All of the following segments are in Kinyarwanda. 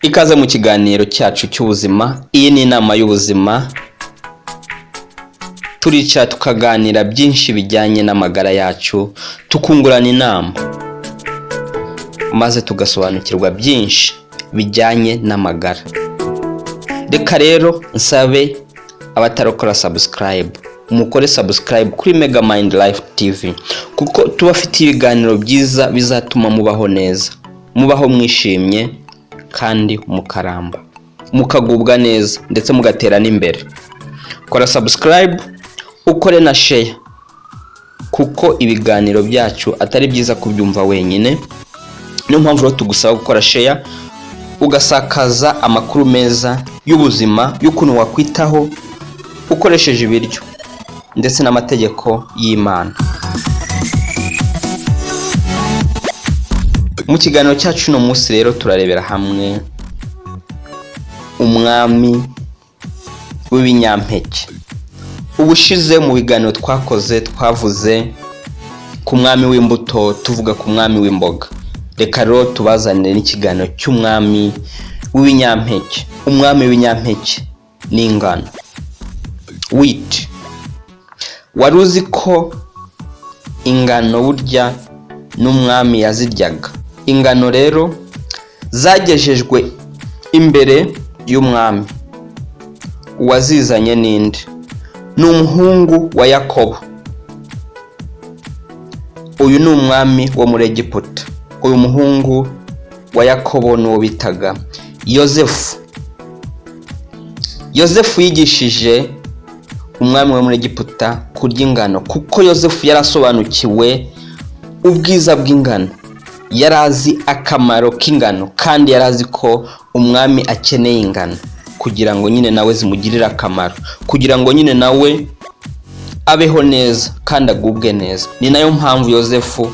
Ikaze mu kiganiro cyacu cy'ubuzima. Iyi ni inama y'ubuzima. Turica tukaganira byinshi bijyanye n'amagara yacu, tukungurana inama maze tugasobanukirwa byinshi bijyanye n'amagara. Reka rero nsabe abatarakora subscribe, mukore subscribe kuri Mega Mind Life TV kuko tubafitiye ibiganiro byiza bizatuma mubaho neza, mubaho mwishimye kandi mukaramba, mukagubwa neza ndetse mugatera n'imbere. Kora subscribe, ukore na share kuko ibiganiro byacu atari byiza kubyumva wenyine. Niyo mpamvu rero tugusaba gukora share, ugasakaza amakuru meza y'ubuzima, y'ukuntu wakwitaho ukoresheje ibiryo ndetse n'amategeko y'Imana. Mu kiganiro cyacu no munsi rero turarebera hamwe umwami w'ibinyampeke. Ubushize mu biganiro twavuze ku mwami w'imbuto, tuvuga ku mwami w'imboga. Reka rero tubazanire n'ikiganiro cy'umwami w'ibinyampeke. Umwami w'ibinyampeke ni ingano, weat. Wari uzi ko ingano urya n'umwami yaziryaga? Ingano rero zagejejwe imbere y'umwami. Uwazizanye ninde? Ni umuhungu wa Yakobo. Uyu ni umwami wo muri Egiputa. Uyu muhungu wa Yakobo n'uwo bitaga Yosefu. Yosefu yigishije umwami wo muri Egiputa kurya ingano kuko Yosefu yarasobanukiwe ubwiza bw'ingano. Yarazi akamaro k'ingano kandi yarazi ko umwami akeneye ingano kugira ngo nyine nawe zimugirire akamaro, kugira ngo nyine nawe abeho neza kandi agubwe neza. Ni nayo mpamvu Yosefu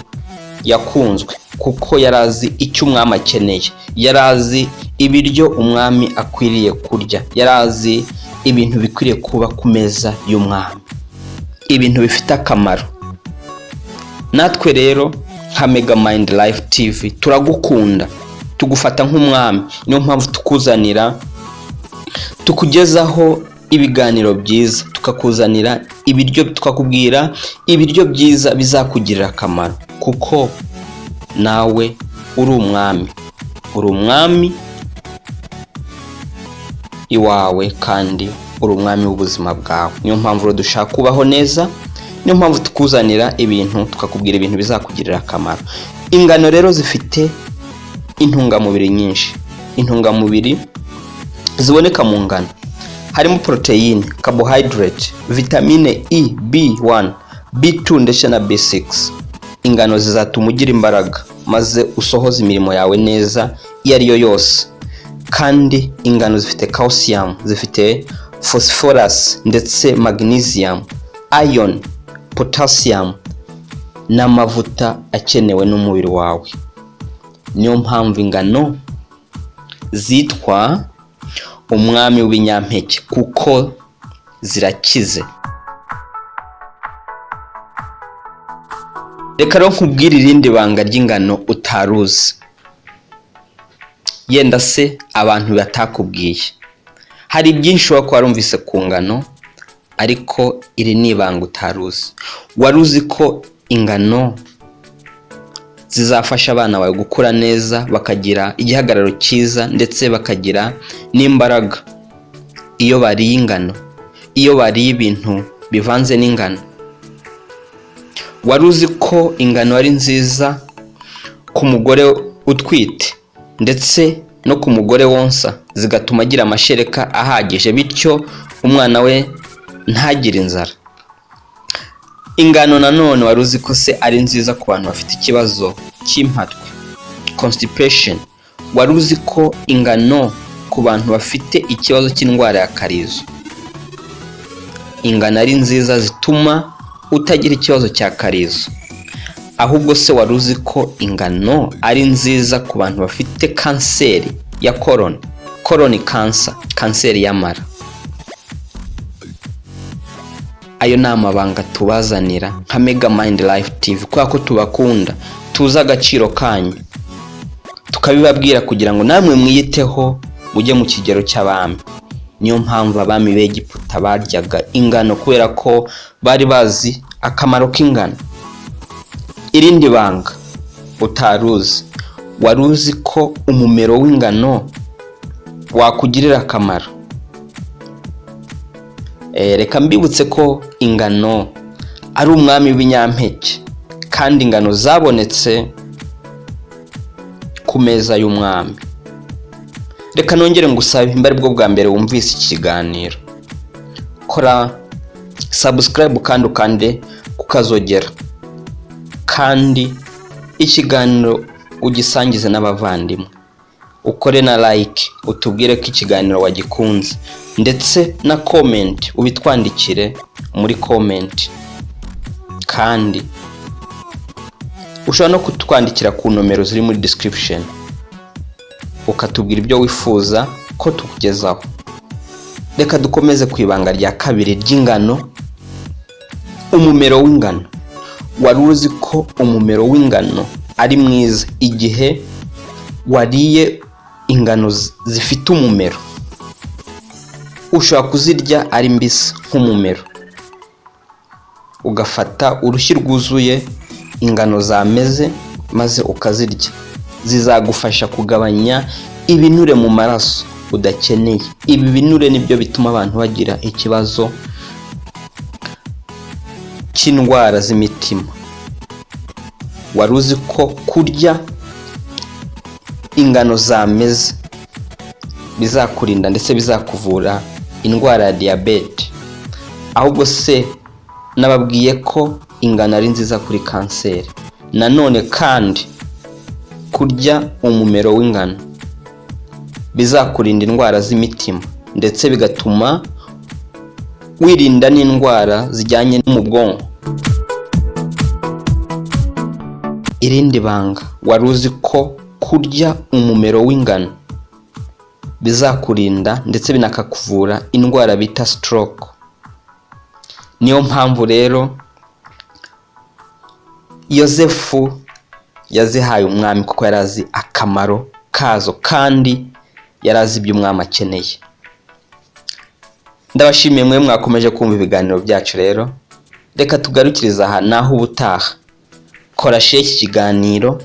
yakunzwe kuko yarazi icyo umwami akeneye, yarazi ibiryo umwami akwiriye kurya, yarazi ibintu bikwiriye kuba ku meza y'umwami, ibintu bifite akamaro. Natwe rero nka Mega Mind Life TV turagukunda, tugufata nk'umwami. Niyo mpamvu tukugezaho ibiganiro byiza, tukakuzanira ibiryo, tukakubwira ibiryo byiza bizakugirira akamaro kuko nawe uri umwami iwawe kandi uri umwami w'ubuzima bwawe. Niyo mpamvu rero dushaka kubaho neza, niyo mpamvu tukuzanira ibintu, tukakubwira ibintu bizakugirira akamaro. Ingano rero zifite intungamubiri nyinshi. Intungamubiri ziboneka mu ngano harimo protein, carbohydrate, vitamine E, B1, B2 ndetse na B6. Ingano zizatuma ugira imbaraga maze usohoza imirimo yawe neza iyo ari yo yose. Kandi ingano zifite calcium, zifite phosphorus ndetse magnesium, iron, potassium n'amavuta akenewe n'umubiri wawe. Niyo mpamvu ingano zitwa umwami w'ibinyampeke kuko zirakize. Reka rero nkubwire irindi banga ry'ingano utaruzi, yenda se abantu batakubwiye. Hari byinshi wako warumvise ku ngano ariko iri ni ibanga utaruzi. Wari uzi ko ingano zizafasha abana bawe gukura neza, bakagira igihagararo cyiza ndetse bakagira n'imbaraga iyo bariye ingano, iyo bariye ibintu bivanze n'ingano? Wari uzi ko ingano ari nziza ku mugore utwite ndetse no ku mugore wonsa, zigatuma agira amashereka ahagije bityo umwana we ntagire inzara? Ingano nanone wari uzi ko se ari nziza ku bantu bafite ikibazo cy'impatwe, constipation? Wari uzi ko ingano ku bantu bafite ikibazo cy'indwara ya karizo, ingano ari nziza zituma utagira ikibazo cya karizo? Ahubwo se wari uzi ko ingano ari nziza ku bantu bafite kanseri ya colon cancer, kanseri y'amara? Ayo ni amabanga tubazanira nka Mega Mind Life TV kubera ko tubakunda, tuzi agaciro kanyu, tukabibabwira kugira ngo namwe mwiyiteho mujye mu kigero cy'abami. Niyo mpamvu abami b'Egiputa baryaga ingano kubera ko bari bazi akamaro k'ingano. Irindi banga utaruzi, wari uzi ko umumero w'ingano wakugirira akamaro? Reka mbibutse ko ingano ari umwami w'ibinyampeke kandi ingano zabonetse ku meza y'umwami. Reka nongere ngusabe imbere bwo bwa mbere wumvise ikiganiro, kora subscribe kandi ukande kukazogera, kandi ikiganiro ugisangize n'abavandimwe, ukore na like utubwire ko ikiganiro wagikunze, ndetse na comment ubitwandikire muri comment. Kandi ushobora no kutwandikira ku nomero ziri muri description ukatubwira ibyo wifuza ko tukugezaho. Reka dukomeze ku ibanga rya kabiri ry'ingano, umumero w'ingano. Wari uzi ko umumero w'ingano ari mwiza igihe wariye ingano zifite umumero? Ushobora kuzirya ari mbisi nk'umumero, ugafata urushyi rwuzuye ingano zameze maze ukazirya. Zizagufasha kugabanya ibinure mu maraso udakeneye. Ibi binure nibyo bituma abantu bagira ikibazo cy'indwara z'imitima. Wari uzi ko kurya ingano zameze bizakurinda ndetse bizakuvura indwara ya diyabete? Ahubwo se nababwiye ko ingano ari nziza kuri kanseri. Nanone kandi kurya umumero w'ingano bizakurinda indwara z'imitima ndetse bigatuma wirinda n'indwara zijyanye no mu bwonko. Irindi banga, wari uzi ko kurya umumero w'ingano bizakurinda ndetse binakakuvura indwara bita stroke? Niyo mpamvu rero Yosefu yazihaye umwami kuko yarazi akamaro kazo kandi yarazi ibyo umwami akeneye. Ndabashimiye mwe mwakomeje kumva ibiganiro byacu. Rero reka tugarukiriza aha, naho ubutaha. Kora share iki kiganiro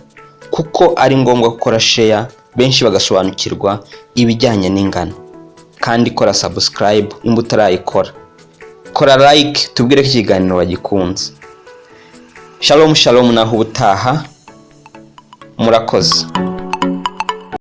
kuko ari ngombwa gukora share benshi bagasobanukirwa ibijyanye n'ingano, kandi kora subscribe imba utarayikora. Kora like tubwire ko ikiganiro wagikunze. Shalom shalom, naho ubutaha. Murakoze.